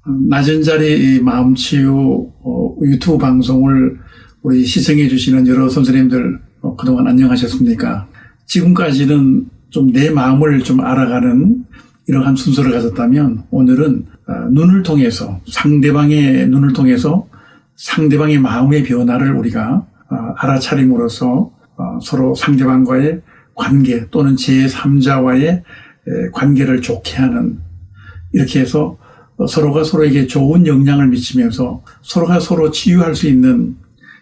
낮은 자리 마음치유 유튜브 방송을 우리 시청해 주시는 여러 선생님들 그동안 안녕하셨습니까? 지금까지는 좀 내 마음을 좀 알아가는 이러한 순서를 가졌다면 오늘은 눈을 통해서 상대방의 눈을 통해서 상대방의 마음의 변화를 우리가 알아차림으로써 서로 상대방과의 관계 또는 제3자와의 관계를 좋게 하는, 이렇게 해서 서로가 서로에게 좋은 영향을 미치면서 서로가 서로 치유할 수 있는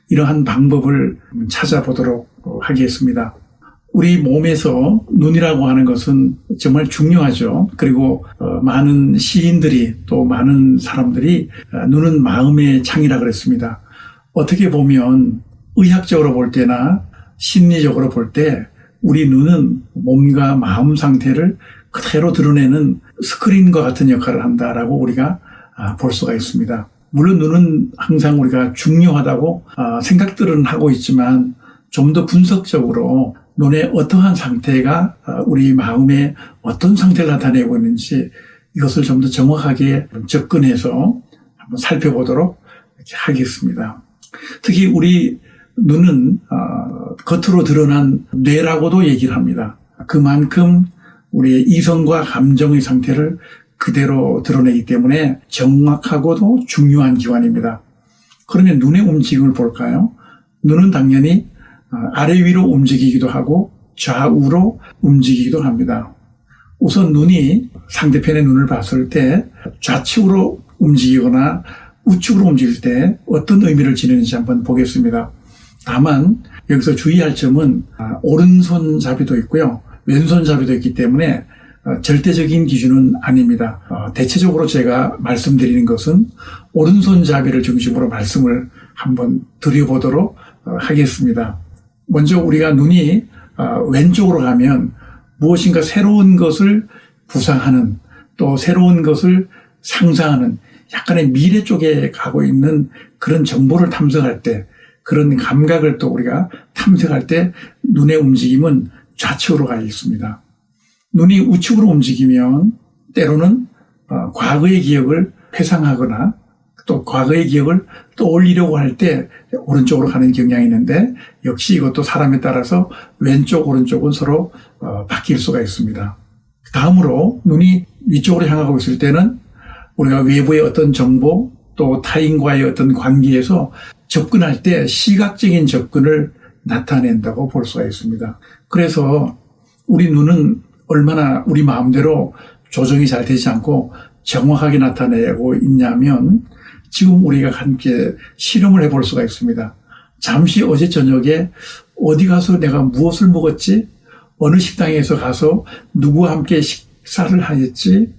이러한 방법을 찾아보도록 하겠습니다. 우리 몸에서 눈이라고 하는 것은 정말 중요하죠. 그리고 많은 시인들이 또 많은 사람들이 눈은 마음의 창이라 그랬습니다. 어떻게 보면 의학적으로 볼 때나 심리적으로 볼 때 우리 눈은 몸과 마음 상태를 그대로 드러내는 스크린과 같은 역할을 한다라고 우리가 볼 수가 있습니다. 물론 눈은 항상 우리가 중요하다고 생각들은 하고 있지만 좀 더 분석적으로 눈의 어떠한 상태가 우리 마음에 어떤 상태를 나타내고 있는지 이것을 좀 더 정확하게 접근해서 한번 살펴보도록 이렇게 하겠습니다. 특히 우리 눈은 겉으로 드러난 뇌라고도 얘기를 합니다. 그만큼 우리의 이성과 감정의 상태를 그대로 드러내기 때문에 정확하고도 중요한 기관입니다. 그러면 눈의 움직임을 볼까요? 눈은 당연히 아래 위로 움직이기도 하고 좌우로 움직이기도 합니다. 우선 눈이 상대편의 눈을 봤을 때 좌측으로 움직이거나 우측으로 움직일 때 어떤 의미를 지니는지 한번 보겠습니다. 다만 여기서 주의할 점은 오른손잡이도 있고요, 왼손잡이도 있기 때문에 절대적인 기준은 아닙니다. 대체적으로 제가 말씀드리는 것은 오른손잡이를 중심으로 말씀을 한번 드려보도록 하겠습니다. 먼저 우리가 눈이 왼쪽으로 가면 무엇인가 새로운 것을 구상하는, 또 새로운 것을 상상하는 약간의 미래 쪽에 가고 있는 그런 정보를 탐색할 때, 그런 감각을 또 우리가 탐색할 때 눈의 움직임은 좌측으로 가 있습니다. 눈이 우측으로 움직이면 때로는 과거의 기억을 회상하거나 또 과거의 기억을 떠올리려고 할 때 오른쪽으로 가는 경향이 있는데, 역시 이것도 사람에 따라서 왼쪽 오른쪽은 서로 바뀔 수가 있습니다. 다음으로 눈이 위쪽으로 향하고 있을 때는 우리가 외부의 어떤 정보 또 타인과의 어떤 관계에서 접근할 때 시각적인 접근을 나타낸다고 볼 수가 있습니다. 그래서 우리 눈은 얼마나 우리 마음대로 조정이 잘 되지 않고 정확하게 나타내고 있냐면, 지금 우리가 함께 실험을 해볼 수가 있습니다. 잠시 어제 저녁에 어디 가서 내가 무엇을 먹었지? 어느 식당에서 가서 누구와 함께 식사를 하였지?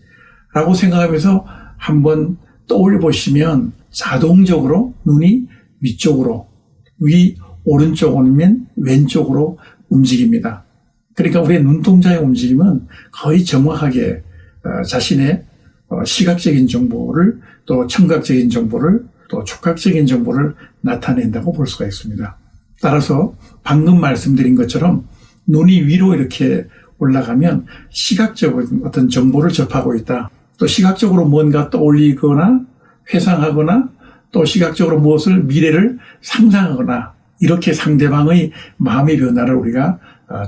라고 생각하면서 한번 떠올려 보시면 자동적으로 눈이 위쪽으로, 오른쪽 아니면 왼쪽으로 움직입니다. 그러니까 우리의 눈동자의 움직임은 거의 정확하게 자신의 시각적인 정보를, 또 청각적인 정보를, 또 촉각적인 정보를 나타낸다고 볼 수가 있습니다. 따라서 방금 말씀드린 것처럼 눈이 위로 이렇게 올라가면 시각적인 어떤 정보를 접하고 있다. 또 시각적으로 뭔가 떠올리거나 회상하거나 또 시각적으로 무엇을 미래를 상상하거나, 이렇게 상대방의 마음의 변화를 우리가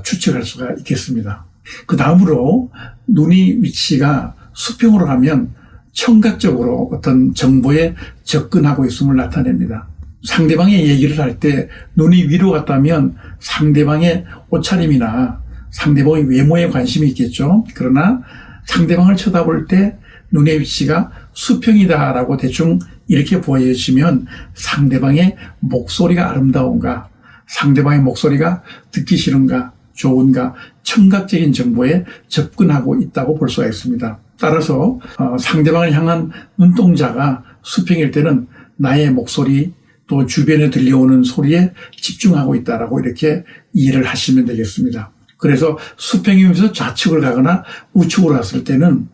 추측할 수가 있겠습니다. 그 다음으로 눈이 위치가 수평으로 가면 청각적으로 어떤 정보에 접근하고 있음을 나타냅니다. 상대방의 얘기를 할 때 눈이 위로 갔다면 상대방의 옷차림이나 상대방의 외모에 관심이 있겠죠. 그러나 상대방을 쳐다볼 때 눈의 위치가 수평이다라고 대충 이렇게 보여지면 상대방의 목소리가 아름다운가, 상대방의 목소리가 듣기 싫은가, 좋은가, 청각적인 정보에 접근하고 있다고 볼 수가 있습니다. 따라서 상대방을 향한 눈동자가 수평일 때는 나의 목소리 또 주변에 들려오는 소리에 집중하고 있다라고 이렇게 이해를 하시면 되겠습니다. 그래서 수평이면서 좌측을 가거나 우측으로 갔을 때는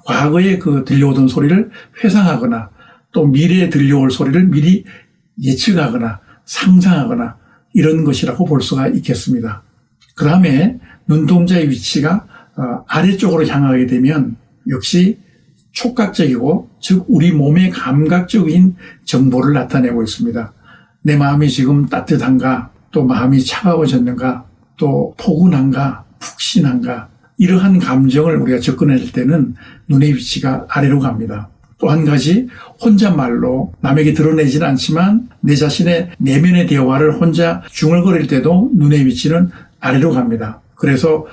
과거에 그 들려오던 소리를 회상하거나 또 미래에 들려올 소리를 미리 예측하거나 상상하거나 이런 것이라고 볼 수가 있겠습니다. 그 다음에 눈동자의 위치가 아래쪽으로 향하게 되면 역시 촉각적이고 즉 우리 몸의 감각적인 정보를 나타내고 있습니다. 내 마음이 지금 따뜻한가, 또 마음이 차가워졌는가, 또 포근한가, 푹신한가, 이러한 감정을 우리가 접근할 때는 눈의 위치가 아래로 갑니다. 또 한 가지, 혼잣말로 남에게 드러내지는 않지만 내 자신의 내면의 대화를 혼자 중얼거릴 때도 눈의 위치는 아래로 갑니다. 그래서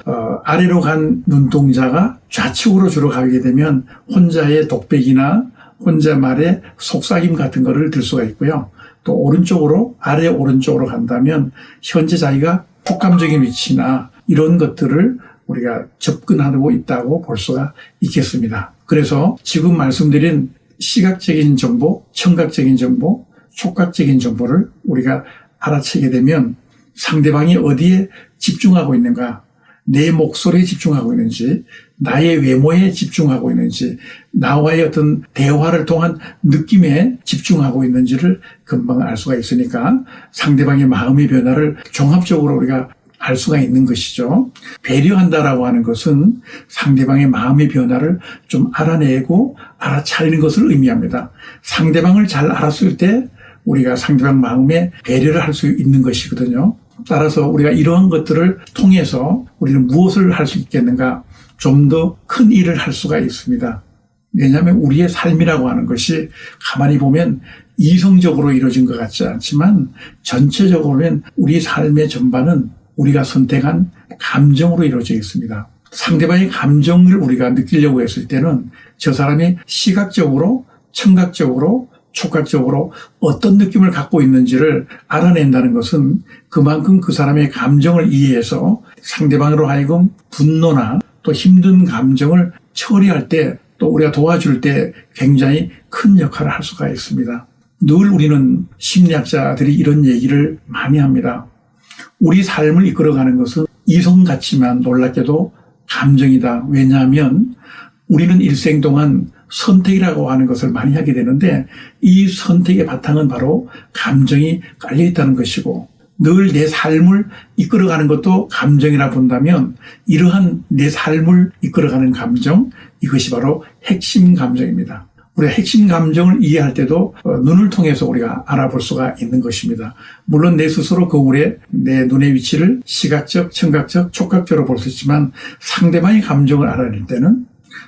아래로 간 눈동자가 좌측으로 주로 가게 되면 혼자의 독백이나 혼잣말의 속삭임 같은 거를 들 수가 있고요. 또 오른쪽으로, 아래 오른쪽으로 간다면 현재 자기가 촉감적인 위치나 이런 것들을 우리가 접근하고 있다고 볼 수가 있겠습니다. 그래서 지금 말씀드린 시각적인 정보, 청각적인 정보, 촉각적인 정보를 우리가 알아채게 되면 상대방이 어디에 집중하고 있는가, 내 목소리에 집중하고 있는지, 나의 외모에 집중하고 있는지, 나와의 어떤 대화를 통한 느낌에 집중하고 있는지를 금방 알 수가 있으니까 상대방의 마음의 변화를 종합적으로 우리가 알 수가 있는 것이죠. 배려한다라고 하는 것은 상대방의 마음의 변화를 좀 알아내고 알아차리는 것을 의미합니다. 상대방을 잘 알았을 때 우리가 상대방 마음에 배려를 할 수 있는 것이거든요. 따라서 우리가 이러한 것들을 통해서 우리는 무엇을 할 수 있겠는가? 좀 더 큰 일을 할 수가 있습니다. 왜냐하면 우리의 삶이라고 하는 것이 가만히 보면 이성적으로 이루어진 것 같지 않지만 전체적으로는 우리 삶의 전반은 우리가 선택한 감정으로 이루어져 있습니다. 상대방의 감정을 우리가 느끼려고 했을 때는 저 사람이 시각적으로, 청각적으로, 촉각적으로 어떤 느낌을 갖고 있는지를 알아낸다는 것은 그만큼 그 사람의 감정을 이해해서 상대방으로 하여금 분노나 또 힘든 감정을 처리할 때, 또 우리가 도와줄 때 굉장히 큰 역할을 할 수가 있습니다. 늘 우리는 심리학자들이 이런 얘기를 많이 합니다. 우리 삶을 이끌어가는 것은 이성 같지만 놀랍게도 감정이다. 왜냐하면 우리는 일생 동안 선택이라고 하는 것을 많이 하게 되는데 이 선택의 바탕은 바로 감정이 깔려 있다는 것이고, 늘 내 삶을 이끌어가는 것도 감정이라 본다면 이러한 내 삶을 이끌어가는 감정, 이것이 바로 핵심 감정입니다. 우리가 핵심 감정을 이해할 때도 눈을 통해서 우리가 알아볼 수가 있는 것입니다. 물론 내 스스로 거울에 내 눈의 위치를 시각적, 청각적, 촉각적으로 볼 수 있지만 상대방의 감정을 알아낼 때는,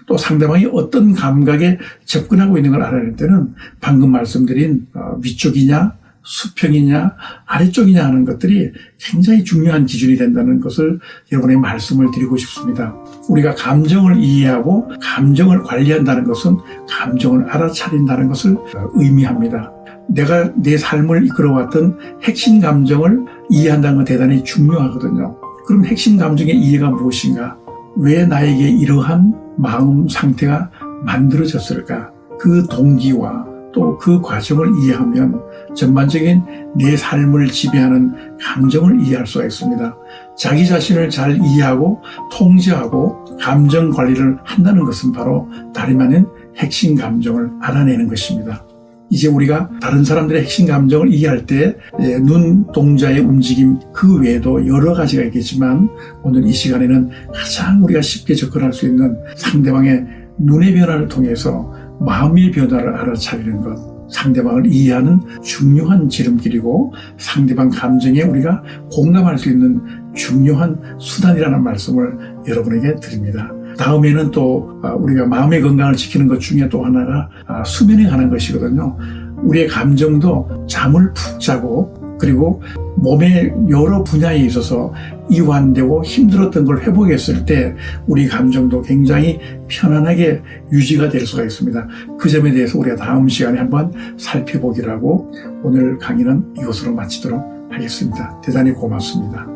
또 상대방이 어떤 감각에 접근하고 있는 걸 알아낼 때는 방금 말씀드린 위쪽이냐, 수평이냐, 아래쪽이냐 하는 것들이 굉장히 중요한 기준이 된다는 것을 여러분에게 말씀을 드리고 싶습니다. 우리가 감정을 이해하고 감정을 관리한다는 것은 감정을 알아차린다는 것을 의미합니다. 내가 내 삶을 이끌어왔던 핵심 감정을 이해한다는 건 대단히 중요하거든요. 그럼 핵심 감정의 이해가 무엇인가? 왜 나에게 이러한 마음 상태가 만들어졌을까? 그 동기와 또 그 과정을 이해하면 전반적인 내 삶을 지배하는 감정을 이해할 수가 있습니다. 자기 자신을 잘 이해하고 통제하고 감정 관리를 한다는 것은 바로 다름 아닌 핵심 감정을 알아내는 것입니다. 이제 우리가 다른 사람들의 핵심 감정을 이해할 때 눈동자의 움직임 그 외에도 여러 가지가 있겠지만 오늘 이 시간에는 가장 우리가 쉽게 접근할 수 있는 상대방의 눈의 변화를 통해서 마음의 변화를 알아차리는 것, 상대방을 이해하는 중요한 지름길이고 상대방 감정에 우리가 공감할 수 있는 중요한 수단이라는 말씀을 여러분에게 드립니다. 다음에는 또 우리가 마음의 건강을 지키는 것 중에 또 하나가 수면에 관한 것이거든요. 우리의 감정도 잠을 푹 자고 그리고 몸의 여러 분야에 있어서 이완되고 힘들었던 걸 회복했을 때 우리 감정도 굉장히 편안하게 유지가 될 수가 있습니다. 그 점에 대해서 우리가 다음 시간에 한번 살펴보기로 하고 오늘 강의는 이것으로 마치도록 하겠습니다. 대단히 고맙습니다.